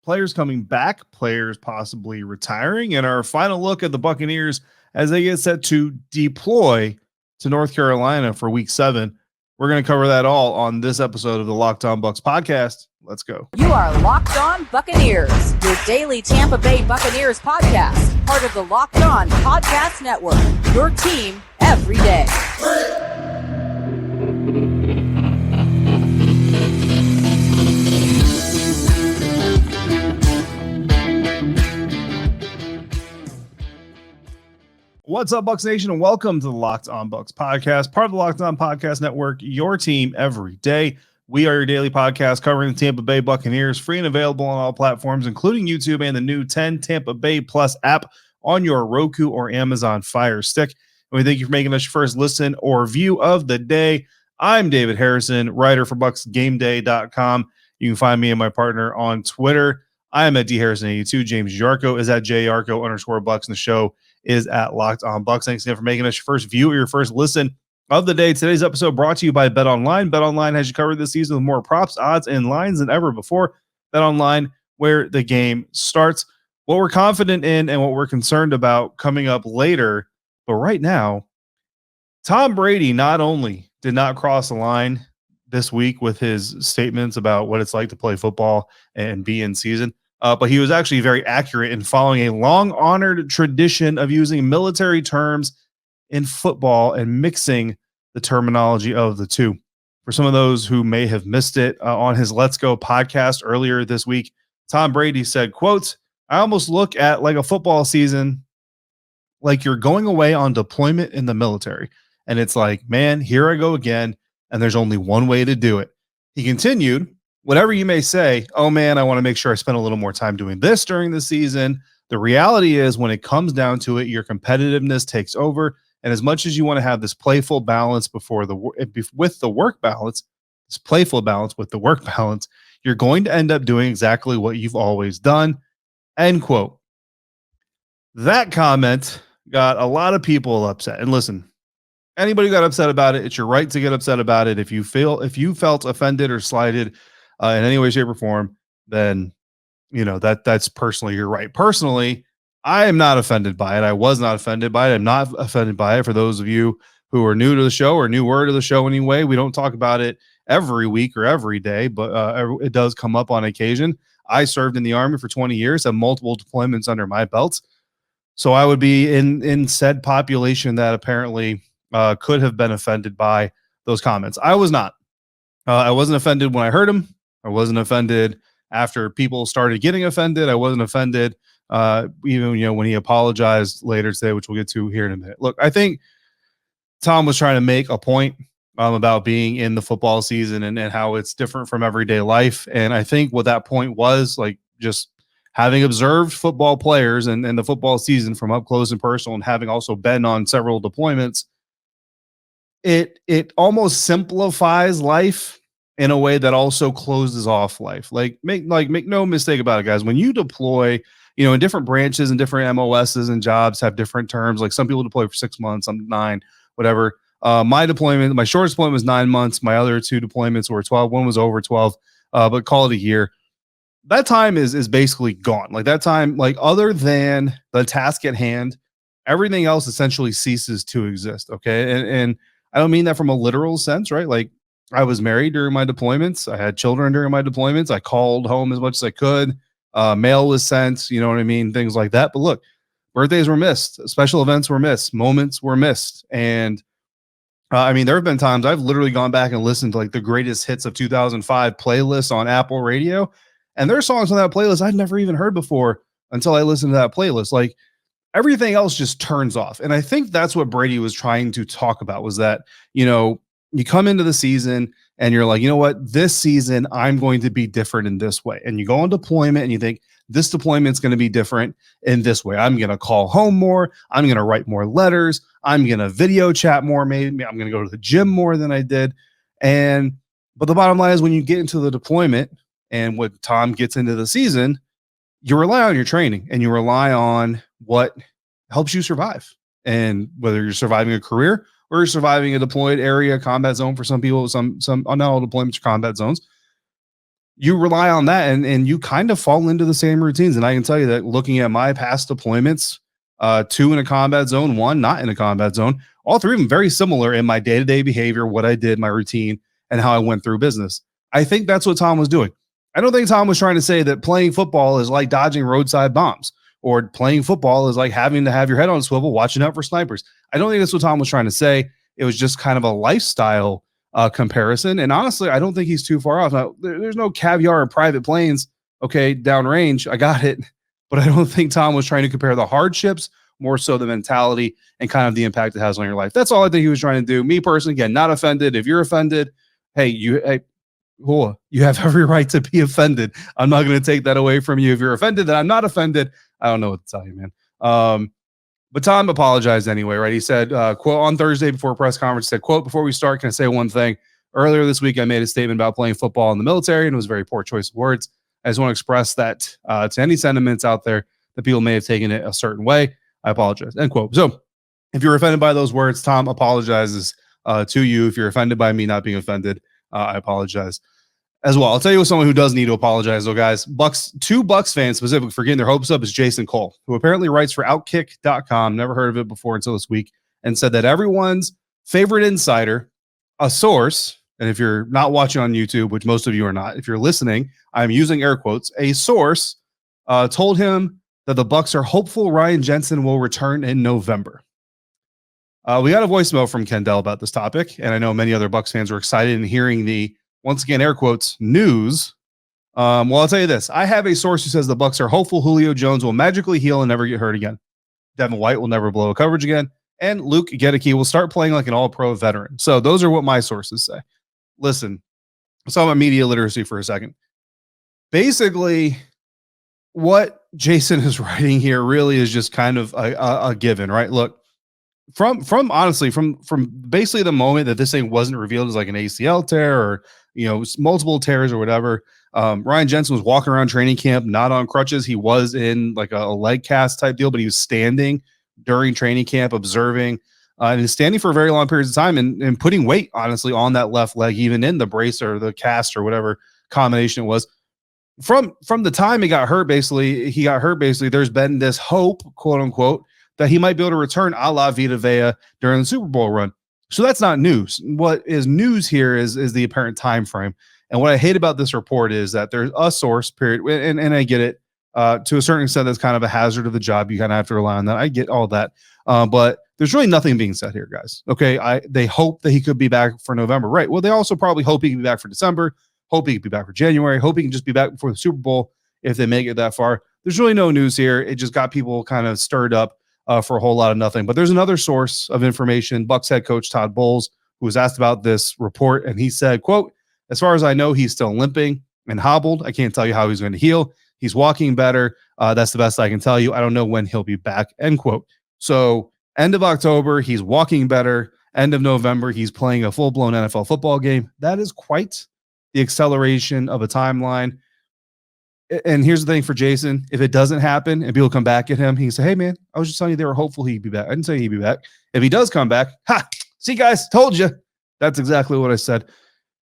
players coming back, players possibly retiring, and our final look at the Buccaneers as they get set to deploy to North Carolina for Week 7. We're going to cover that all on this episode of the Locked On Bucs podcast. Let's go. You are Locked On Buccaneers, your daily Tampa Bay Buccaneers podcast, part of the Locked On Podcast Network, your team every day. What's up, Bucs Nation, and welcome to the Locked On Bucs podcast, part of the Locked On Podcast Network, your team every day. We are your daily podcast covering the Tampa Bay Buccaneers, free and available on all platforms, including YouTube and the new 10 Tampa Bay Plus app on your Roku or Amazon Fire Stick. And we thank you for making us your first listen or view of the day. I'm David Harrison, writer for BucsGameDay.com. You can find me and my partner on Twitter. I am at DHarrison82. James Yarcho is at JYarcho_Bucs, and the show is at Locked On Bucs. Thanks again for making us your first view or your first listen of the day. Today's episode brought to you by BetOnline. BetOnline has you covered this season with more props, odds, and lines than ever before. BetOnline, where the game starts. What we're confident in and what we're concerned about coming up later. But right now, Tom Brady not only did not cross the line this week with his statements about what it's like to play football and be in season, but he was actually very accurate in following a long-honored tradition of using military terms in football and mixing the terminology of the two. For some of those who may have missed it, on his Let's Go podcast earlier this week, Tom Brady said, quote, "I almost look at like a football season like you're going away on deployment in the military. And it's like, man, here I go again, and there's only one way to do it." He continued, "Whatever you may say, oh man, I want to make sure I spend a little more time doing this during the season. The reality is when it comes down to it, your competitiveness takes over. And as much as you want to have this playful balance with the work balance, this playful balance with the work balance, you're going to end up doing exactly what you've always done." End quote. That comment got a lot of people upset. And listen, anybody who got upset about it, it's your right to get upset about it. If you felt offended or slighted in any way, shape, or form, then that's personally your right. Personally, I am not offended by it. I was not offended by it. I'm not offended by it. For those of you who are new to the show or newer to the show anyway, we don't talk about it every week or every day, but it does come up on occasion. I served in the Army for 20 years, have multiple deployments under my belt. So I would be in said population that apparently could have been offended by those comments. I was not. I wasn't offended when I heard them. I wasn't offended after people started getting offended. I wasn't offended even when he apologized later today, which we'll get to here in a minute. Look, I think Tom was trying to make a point about being in the football season and how it's different from everyday life. And I think what that point was, like, just having observed football players and the football season from up close and personal, and having also been on several deployments, it almost simplifies life in a way that also closes off life. Make no mistake about it, guys. When you deploy, in different branches and different MOSs and jobs have different terms. Like some people deploy for 6 months, some 9, whatever. My shortest deployment was 9 months. My other 2 deployments were 12. One was over 12, but call it a year. That time is basically gone. Like that time, like other than the task at hand, everything else essentially ceases to exist. Okay. And I don't mean that from a literal sense, right? Like I was married during my deployments. I had children during my deployments. I called home as much as I could. Mail was sent, you know what I mean? Things like that. But look, birthdays were missed. Special events were missed. Moments were missed. And there have been times I've literally gone back and listened to like the greatest hits of 2005 playlists on Apple Radio. And there are songs on that playlist I'd never even heard before until I listened to that playlist. Like everything else just turns off. And I think that's what Brady was trying to talk about, was that, you come into the season and you're like, you know what, this season I'm going to be different in this way. And you go on deployment and you think this deployment's going to be different in this way. I'm going to call home more. I'm going to write more letters. I'm going to video chat more. Maybe I'm going to go to the gym more than I did. But the bottom line is when you get into the deployment and when Tom gets into the season, you rely on your training and you rely on what helps you survive. And whether you're surviving a career or you're surviving a deployed area, combat zone for some people, some not all deployments are combat zones, you rely on that and you kind of fall into the same routines. And I can tell you that looking at my past deployments, 2 in a combat zone, 1 not in a combat zone, all 3 of them very similar in my day-to-day behavior, what I did, my routine, and how I went through business. I think that's what Tom was doing. I don't think Tom was trying to say that playing football is like dodging roadside bombs, or playing football is like having to have your head on a swivel watching out for snipers. I don't think that's what Tom was trying to say. It was just kind of a lifestyle comparison. And honestly, I don't think he's too far off. Now, there's no caviar or private planes, okay, downrange. I got it. But I don't think Tom was trying to compare the hardships, more so the mentality and kind of the impact it has on your life. That's all I think he was trying to do. Me personally, again, not offended. If you're offended, hey, cool. You have every right to be offended. I'm not going to take that away from you. If you're offended, then I'm not offended. I don't know what to tell you, man. But Tom apologized anyway, right? He said, quote, on Thursday before a press conference, he said, quote, before we start, can I say one thing? Earlier this week, I made a statement about playing football in the military, and it was a very poor choice of words. I just want to express that to any sentiments out there that people may have taken it a certain way. I apologize, end quote. So if you're offended by those words, Tom apologizes to you. If you're offended by me not being offended, I apologize as well. I'll tell you someone who does need to apologize, though, guys. Two Bucs fans specifically for getting their hopes up is Jason Cole, who apparently writes for Outkick.com, never heard of it before until this week, and said that everyone's favorite insider, a source, and if you're not watching on YouTube, which most of you are not, if you're listening, I'm using air quotes, a source told him that the Bucs are hopeful Ryan Jensen will return in November. We got a voicemail from Kendall about this topic, and I know many other Bucs fans were excited in hearing the, once again, air quotes, news. Well, I'll tell you this. I have a source who says the Bucs are hopeful Julio Jones will magically heal and never get hurt again. Devin White will never blow a coverage again. And Luke Gedeke will start playing like an all-pro veteran. So those are what my sources say. Listen, let's talk about media literacy for a second. Basically, what Jason is writing here really is just kind of a given, right? Look, from basically the moment that this thing wasn't revealed as like an ACL tear or, multiple tears or whatever, Ryan Jensen was walking around training camp, not on crutches. He was in like a leg cast type deal, but he was standing during training camp, observing, and standing for very long periods of time and putting weight, honestly, on that left leg, even in the brace or the cast or whatever combination it was. From the time he got hurt, basically, there's been this hope, quote unquote, that he might be able to return a la Vita Vea during the Super Bowl run. So that's not news. What is news here is the apparent time frame. And what I hate about this report is that there's a source, period, and I get it. To a certain extent, that's kind of a hazard of the job. You kind of have to rely on that. I get all that. But there's really nothing being said here, guys. Okay, they hope that he could be back for November. Right. Well, they also probably hope he can be back for December, hope he can be back for January, hope he can just be back before the Super Bowl if they make it that far. There's really no news here. It just got people kind of stirred up for a whole lot of nothing. But there's another source of information, Bucs head coach Todd Bowles, who was asked about this report, and he said, quote, as far as I know, he's still limping and hobbled. I can't tell you how he's going to heal. He's walking better. That's the best I can tell you. I don't know when he'll be back, end quote. So end of October, he's walking better. End of November, he's playing a full-blown NFL football game. That is quite the acceleration of a timeline. And here's the thing for Jason. If it doesn't happen and people come back at him, he can say, hey, man, I was just telling you they were hopeful he'd be back. I didn't say he'd be back. If he does come back, see, guys, told you. That's exactly what I said.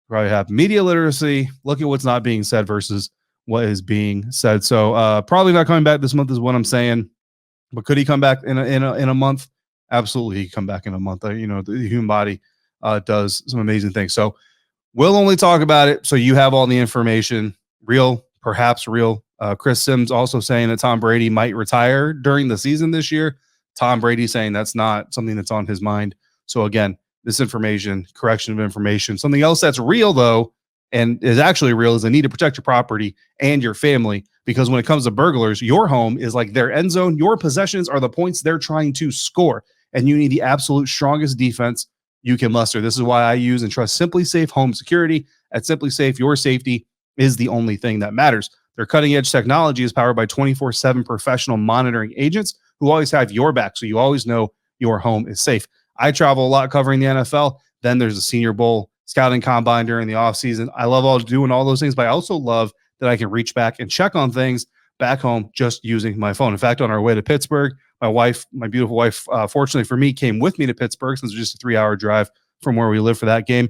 Probably have media literacy. Look at what's not being said versus what is being said. So probably not coming back this month is what I'm saying. But could he come back in a month? Absolutely, he can come back in a month. The human body does some amazing things. So we'll only talk about it so you have all the information. Real, perhaps real. Chris Sims also saying that Tom Brady might retire during the season this year. Tom Brady saying that's not something that's on his mind. So again, this information, correction of information. Something else that's real, though, and is actually real, is the need to protect your property and your family, because when it comes to burglars, your home is like their end zone. Your possessions are the points they're trying to score, and you need the absolute strongest defense you can muster. This is why I use and trust Simply Safe Home Security. At Simply Safe, your safety is the only thing that matters. Their cutting-edge technology is powered by 24/7 professional monitoring agents who always have your back, so you always know your home is safe. I travel a lot covering the NFL. Then there's the Senior Bowl, scouting combine during the offseason. I love doing all those things, but I also love that I can reach back and check on things back home just using my phone. In fact, on our way to Pittsburgh, my beautiful wife, fortunately for me, came with me to Pittsburgh since it's just a 3-hour drive from where we live for that game.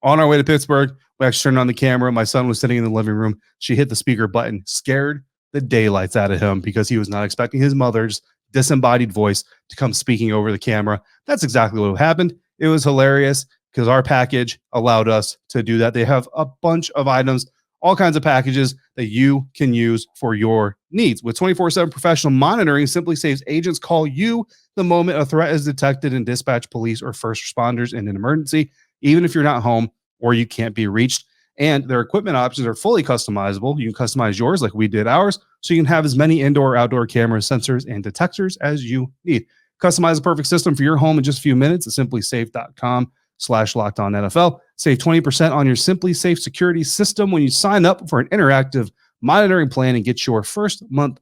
On our way to Pittsburgh, we actually turned on the camera. My son was sitting in the living room. She hit the speaker button, scared the daylights out of him because he was not expecting his mother's disembodied voice to come speaking over the camera. That's exactly what happened. It was hilarious because our package allowed us to do that. They have a bunch of items, all kinds of packages that you can use for your needs. With 24/7 professional monitoring, Simply Safe's agents call you the moment a threat is detected and dispatch police or first responders in an emergency, even if you're not home or you can't be reached. And their equipment options are fully customizable. You can customize yours like we did ours, so you can have as many indoor or outdoor cameras, sensors, and detectors as you need. Customize a perfect system for your home in just a few minutes at simplysafe.com/LockedOnNFL. Save 20% on your Simply Safe security system when you sign up for an interactive monitoring plan and get your first month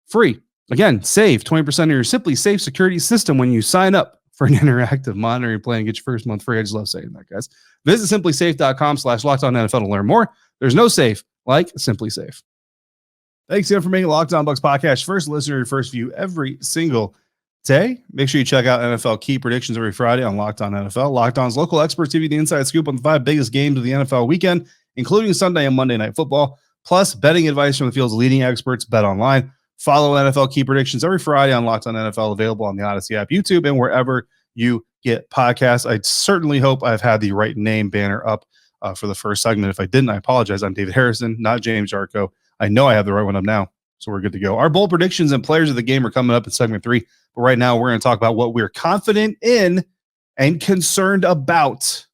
free. Again, save 20% on your Simply Safe security system when you sign up for an interactive monitoring plan and get your first month free. I just love saying that, guys. Visit simplysafe.com/LockedOnNFL to learn more. There's no safe like Simply Safe. Thanks again for making Locked On Bucs Podcast first listener, your first view every single day. Make sure you check out NFL key predictions every Friday on Locked On NFL. Locked On's local experts give you the inside scoop on the 5 biggest games of the NFL weekend, including Sunday and Monday Night Football, plus betting advice from the field's leading experts, BetOnline. Follow NFL key predictions every Friday on Locked On NFL, available on the Odyssey app, YouTube, and wherever you get podcasts. I certainly hope I've had the right name banner up for the first segment. If I didn't, I apologize. I'm David Harrison, not James Yarcho. I know I have the right one up now, so we're good to go. Our bold predictions and players of the game are coming up in segment 3, but right now we're going to talk about what we're confident in and concerned about.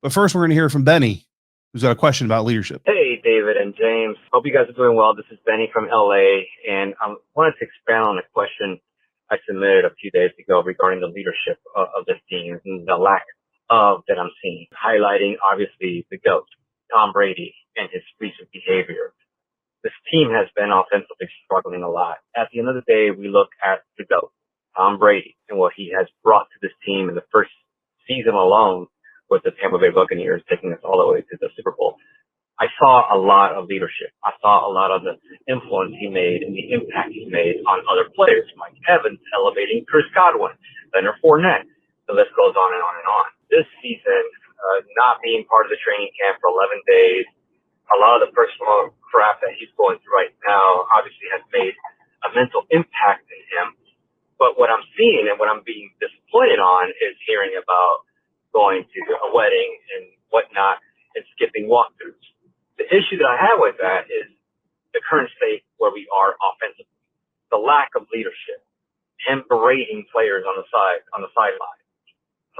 But first, we're going to hear from Benny, who's got a question about leadership. Hey, David and James. Hope you guys are doing well. This is Benny from LA, and I wanted to expand on a question I submitted a few days ago regarding the leadership of this team and the lack of that I'm seeing, highlighting obviously the GOAT, Tom Brady, and his recent behavior. This team has been offensively struggling a lot. At the end of the day, we look at the GOAT, Tom Brady, and what he has brought to this team in the first season alone with the Tampa Bay Buccaneers, taking us all the way to the Super Bowl. I saw a lot of leadership. I saw a lot of the influence he made and the impact he made on other players. Mike Evans elevating Chris Godwin, Leonard Fournette. The list goes on and on and on. This season, not being part of the training camp for 11 days, a lot of the personal crap that he's going through right now obviously has made a mental impact in him. But what I'm seeing and what I'm being disappointed on is hearing about going to a wedding and whatnot and skipping walkthroughs. The issue that I have with that is the current state where we are offensively, the lack of leadership, him berating players on the sideline.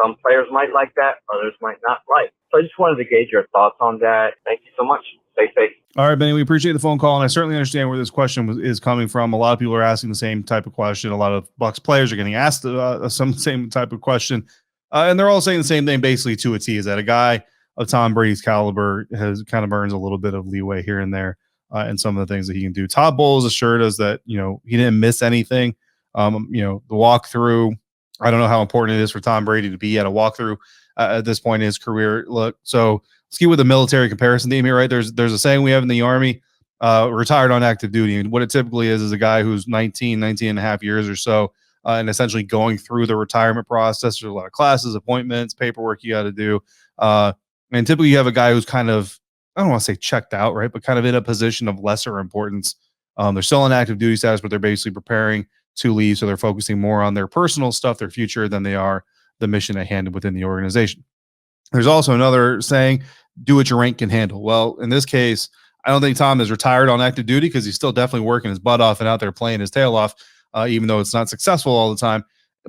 Some players might like that, others might not like. So I just wanted to gauge your thoughts on that. Thank you so much. Stay safe. All right, Benny, we appreciate the phone call, and I certainly understand where this question is coming from. A lot of people are asking the same type of question. A lot of Bucs players are getting asked some same type of question, and they're all saying the same thing basically to a T, is that a guy of Tom Brady's caliber has kind of earns a little bit of leeway here and there in some of the things that he can do. Todd Bowles assured us that, he didn't miss anything. The walkthrough, I don't know how important it is for Tom Brady to be at a walkthrough at this point in his career. Look, so let's get with the military comparison theme here, right? There's a saying we have in the Army, retired on active duty. And what it typically is a guy who's 19 and a half years or so, and essentially going through the retirement process. There's a lot of classes, appointments, paperwork you got to do. And typically you have a guy who's kind of, I don't want to say checked out, right? But kind of in a position of lesser importance. They're still on active duty status, but they're basically preparing to leave. So they're focusing more on their personal stuff, their future, than they are the mission at hand within the organization. There's also another saying, do what your rank can handle. Well, in this case, I don't think Tom is retired on active duty because he's still definitely working his butt off and out there playing his tail off, even though it's not successful all the time.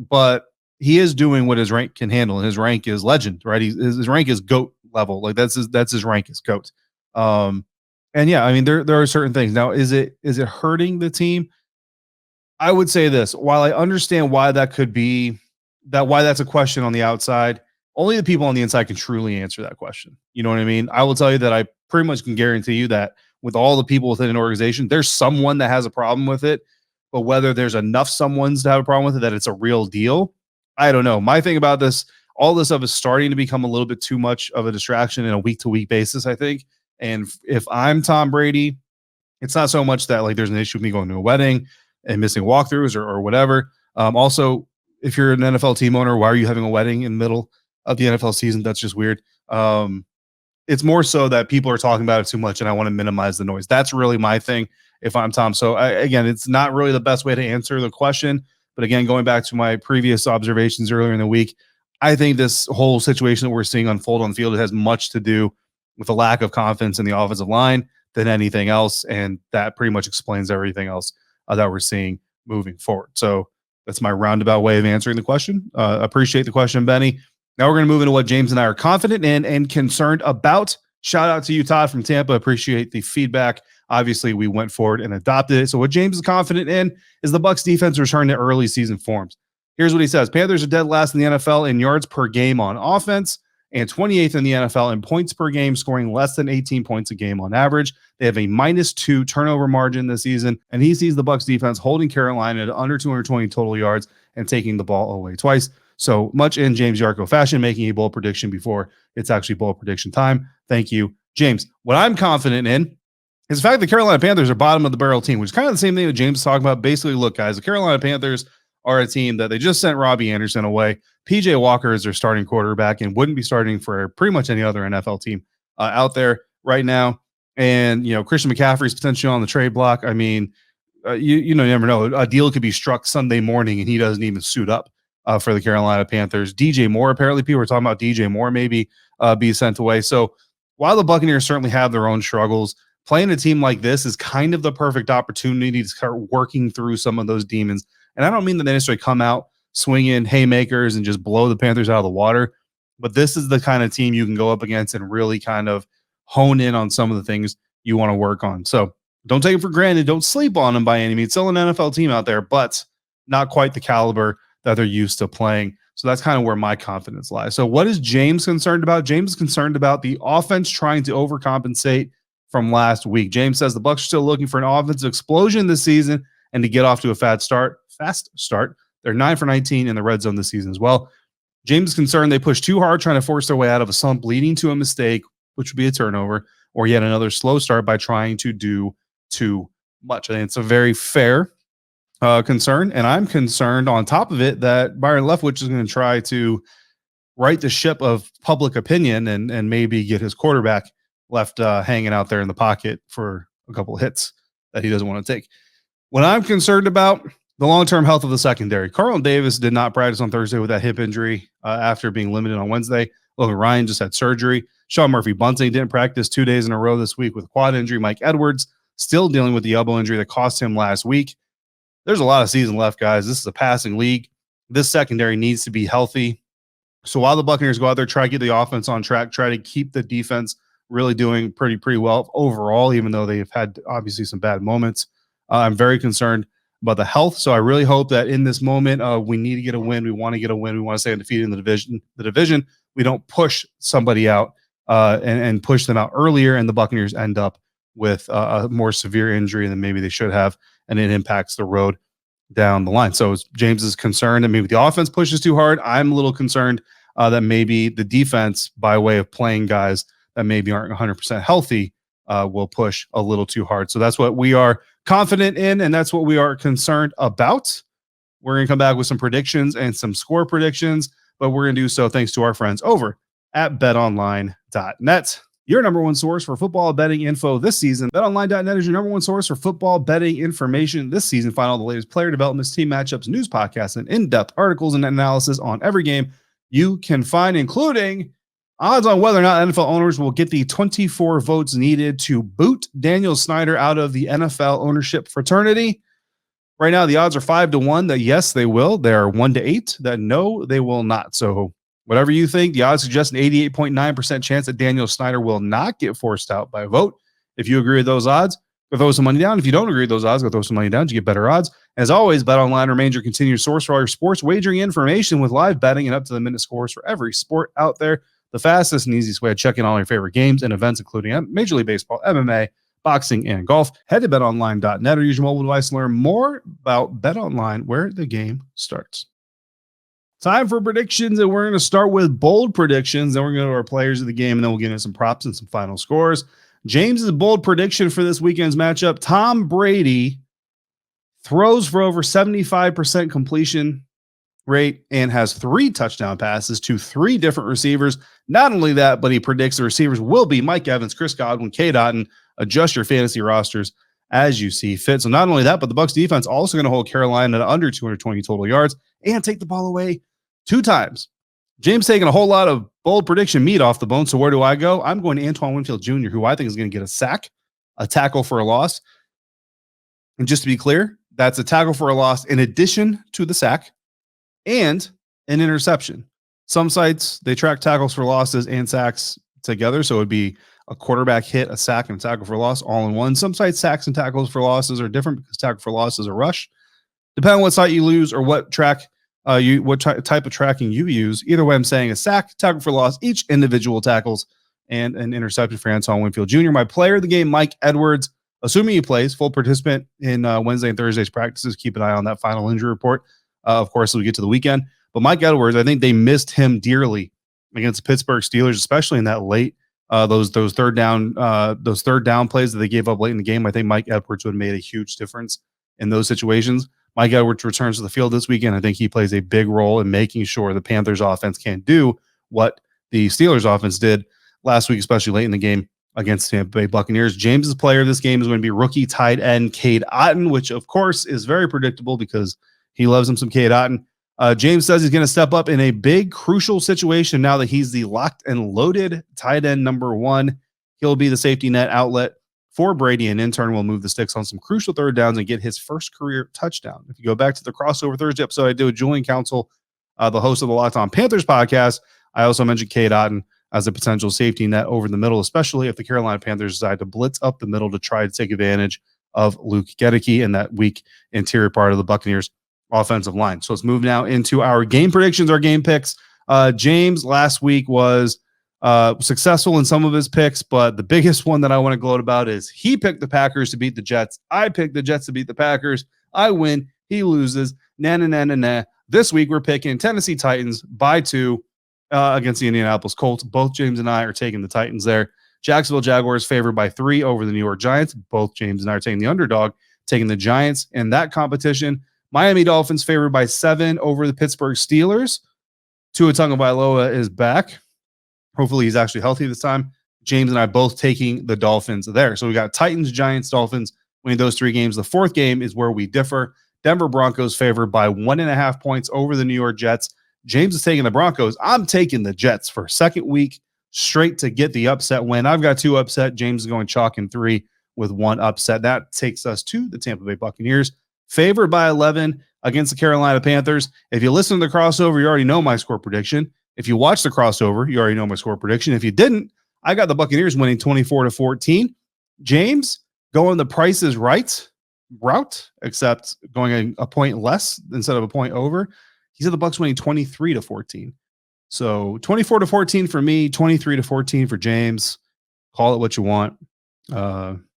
But he is doing what his rank can handle, and his rank is legend, right? His rank is GOAT level. Like that's his rank is GOAT. And yeah, I mean, there are certain things. Now, is it hurting the team? I would say this, while I understand why that could be why that's a question on the outside, only the people on the inside can truly answer that question. You know what I mean? I will tell you that I pretty much can guarantee you that with all the people within an organization, there's someone that has a problem with it, but whether there's enough someones to have a problem with it, that it's a real deal, I don't know. My thing about this, all this stuff is starting to become a little bit too much of a distraction in a week-to-week basis, I think. And if I'm Tom Brady, it's not so much that like there's an issue with me going to a wedding and missing walkthroughs or whatever. Also, if you're an NFL team owner, why are you having a wedding in the middle of the NFL season? That's just weird. It's more so that people are talking about it too much and I want to minimize the noise. That's really my thing if I'm Tom. So again, it's not really the best way to answer the question. But again, going back to my previous observations earlier in the week, I think this whole situation that we're seeing unfold on the field has much to do with a lack of confidence in the offensive line than anything else. And that pretty much explains everything else that we're seeing moving forward. So that's my roundabout way of answering the question. Appreciate the question, Benny. Now we're going to move into what James and I are confident in and concerned about. Shout out to you, Todd from Tampa. Appreciate the feedback. Obviously, we went forward and adopted it. So what James is confident in is the Bucs defense return to early season forms. Here's what he says. Panthers are dead last in the NFL in yards per game on offense and 28th in the NFL in points per game, scoring less than 18 points a game on average. They have a -2 turnover margin this season, and he sees the Bucs defense holding Carolina to under 220 total yards and taking the ball away twice. So much in James Yarcho fashion, making a bold prediction before it's actually bold prediction time. Thank you, James. What I'm confident in is the fact that the Carolina Panthers are bottom of the barrel team, which is kind of the same thing that James is talking about. Basically, look, guys, the Carolina Panthers are a team that they just sent Robbie Anderson away. PJ Walker is their starting quarterback and wouldn't be starting for pretty much any other NFL team out there right now. And, Christian McCaffrey's potentially on the trade block. I mean, you never know. A deal could be struck Sunday morning and he doesn't even suit up for the Carolina Panthers. DJ Moore, apparently people are talking about DJ Moore maybe be sent away. So while the Buccaneers certainly have their own struggles, playing a team like this is kind of the perfect opportunity to start working through some of those demons. And I don't mean that they necessarily come out swinging haymakers and just blow the Panthers out of the water, but this is the kind of team you can go up against and really kind of hone in on some of the things you want to work on. So don't take it for granted. Don't sleep on them by any means. Still an NFL team out there, but not quite the caliber that they're used to playing. So that's kind of where my confidence lies. So what is James concerned about? James is concerned about the offense trying to overcompensate from last week. James says the Bucs are still looking for an offensive explosion this season and to get off to a fast start. They're 9 for 19 in the red zone this season as well. James is concerned they pushed too hard trying to force their way out of a slump, leading to a mistake, which would be a turnover, or yet another slow start by trying to do too much. I think it's a very fair concern, and I'm concerned on top of it that Byron Leftwich is going to try to right the ship of public opinion and maybe get his quarterback left hanging out there in the pocket for a couple of hits that he doesn't want to take. What I'm concerned about, the long-term health of the secondary. Carlton Davis did not practice on Thursday with that hip injury after being limited on Wednesday. Logan Ryan just had surgery. Sean Murphy-Bunting didn't practice 2 days in a row this week with quad injury. Mike Edwards still dealing with the elbow injury that cost him last week. There's a lot of season left, guys. This is a passing league. This secondary needs to be healthy. So while the Buccaneers go out there, try to get the offense on track, try to keep the defense really doing pretty well overall, even though they've had obviously some bad moments. I'm very concerned about the health. So I really hope that in this moment, we need to get a win. We want to get a win. We want to stay undefeated in the division. We don't push somebody out and push them out earlier, and the Buccaneers end up with a more severe injury than maybe they should have, and it impacts the road down the line. So James is concerned that maybe the offense pushes too hard. I'm a little concerned that maybe the defense, by way of playing guys that maybe aren't 100% healthy, will push a little too hard. So that's what we are confident in, and that's what we are concerned about. We're going to come back with some predictions and some score predictions, but we're going to do so thanks to our friends over at BetOnline.net. Your number one source for football betting info this season. BetOnline.net is your number one source for football betting information this season. Find all the latest player developments, team matchups, news podcasts, and in-depth articles and analysis on every game you can find, including odds on whether or not NFL owners will get the 24 votes needed to boot Daniel Snyder out of the NFL ownership fraternity. Right now, the odds are 5-1 that yes, they will. They are 1-8 that no, they will not. So whatever you think, the odds suggest an 88.9% chance that Daniel Snyder will not get forced out by a vote. If you agree with those odds, go throw some money down. If you don't agree with those odds, go throw some money down to get better odds. As always, BetOnline remains your continued source for all your sports wagering information with live betting and up-to-the-minute scores for every sport out there. The fastest and easiest way to check in all your favorite games and events, including Major League Baseball, MMA, boxing, and golf. Head to betonline.net or use your mobile device to learn more about BetOnline, where the game starts. Time for predictions, and we're going to start with bold predictions. Then we're going to go to our players of the game, and then we'll get into some props and some final scores. James's bold prediction for this weekend's matchup: Tom Brady throws for over 75% completion rate and has 3 touchdown passes to 3 different receivers. Not only that, but he predicts the receivers will be Mike Evans, Chris Godwin, Cade Otton. Adjust your fantasy rosters as you see fit. So not only that, but the Bucs defense also going to hold Carolina at under 220 total yards and take the ball away 2 times. James taking a whole lot of bold prediction meat off the bone. So where do I go? I'm going to Antoine Winfield Jr., who I think is going to get a sack, a tackle for a loss. And just to be clear, that's a tackle for a loss in addition to the sack and an interception. Some sites, they track tackles for losses and sacks together. So it would be a quarterback hit, a sack, and a tackle for loss all in one. Some sites, sacks and tackles for losses are different because tackle for loss is a rush. Depending on what site you lose or what track type of tracking you use. Either way, I'm saying a sack, tackle for loss, each individual tackles, and an interception for Antoine Winfield Jr. My player of the game, Mike Edwards, assuming he plays, full participant in Wednesday and Thursday's practices. Keep an eye on that final injury report, of course, as we get to the weekend. But Mike Edwards, I think they missed him dearly against the Pittsburgh Steelers, especially in that late those third down plays that they gave up late in the game. I think Mike Edwards would have made a huge difference in those situations. Mike Edwards returns to the field this weekend. I think he plays a big role in making sure the Panthers offense can't do what the Steelers offense did last week, especially late in the game against the Tampa Bay Buccaneers. James's player of this game is going to be rookie tight end Cade Otton, which of course is very predictable because he loves him some Cade Otton. James says he's going to step up in a big, crucial situation now that he's the locked and loaded tight end number 1. He'll be the safety net outlet for Brady, and in turn will move the sticks on some crucial third downs and get his first career touchdown. If you go back to the crossover Thursday episode I did with Julian Council, the host of the Locked On Panthers podcast, I also mentioned Cade Otton as a potential safety net over the middle, especially if the Carolina Panthers decide to blitz up the middle to try to take advantage of Luke Gedeke and that weak interior part of the Buccaneers offensive line. So let's move now into our game predictions, our game picks. James last week was successful in some of his picks, but the biggest one that I want to gloat about is he picked the Packers to beat the Jets. I picked the Jets to beat the Packers. I win. He loses. Nah. This week we're picking Tennessee Titans by 2 against the Indianapolis Colts. Both James and I are taking the Titans there. Jacksonville Jaguars favored by 3 over the New York Giants. Both James and I are taking the underdog, taking the Giants in that competition. Miami Dolphins favored by 7 over the Pittsburgh Steelers. Tua Tagovailoa is back. Hopefully he's actually healthy this time. James and I both taking the Dolphins there. So we got Titans, Giants, Dolphins winning those 3 games. The 4th game is where we differ. Denver Broncos favored by 1.5 points over the New York Jets. James is taking the Broncos. I'm taking the Jets for 2nd week straight to get the upset win. I've got 2 upset. James is going chalk in 3 with 1 upset. That takes us to the Tampa Bay Buccaneers favored by 11 against the Carolina Panthers. If you listen to the crossover, you already know my score prediction. If you watch the crossover, you already know my score prediction. If you didn't, I got the Buccaneers winning 24-14. James going the Price is Right route, except going a point less instead of a point over. He said the Bucs winning 23-14. So 24-14 for me, 23-14 for James. Call it what you want.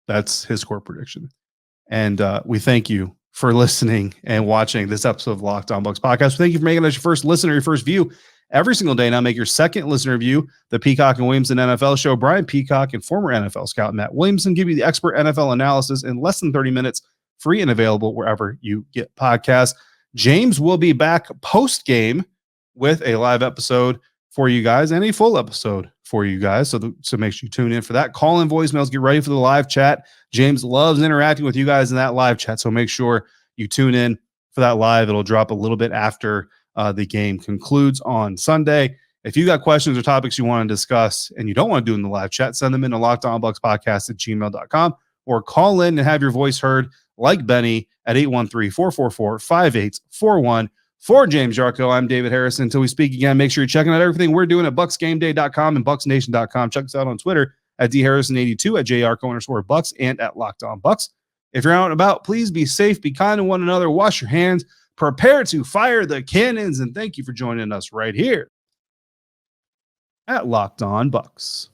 That's his score prediction. And we thank you for listening and watching this episode of Locked On Bucs Podcast. Thank you for making us your first listener, your first view every single day. Now make your second listener view, the Peacock and Williamson NFL show. Brian Peacock and former NFL scout Matt Williamson give you the expert NFL analysis in less than 30 minutes, free and available wherever you get podcasts. James will be back post-game with a live episode for you guys and a full episode for you guys. So make sure you tune in for that. Call in voicemails. Get ready for the live chat. James loves interacting with you guys in that live chat. So make sure you tune in for that live. It'll drop a little bit after the game concludes on Sunday. If you got questions or topics you want to discuss and you don't want to do in the live chat, send them in to lockedonbucspodcast@gmail.com or call in and have your voice heard like Benny at 813-444-5841. For James Yarcho, I'm David Harrison. Until we speak again, make sure you're checking out everything we're doing at bucksgameday.com and bucksnation.com. Check us out on Twitter at dharrison82, at jrco_bucks, and at Locked On Bucs. If you're out and about, please be safe, be kind to one another, wash your hands, prepare to fire the cannons, and thank you for joining us right here at Locked On Bucs.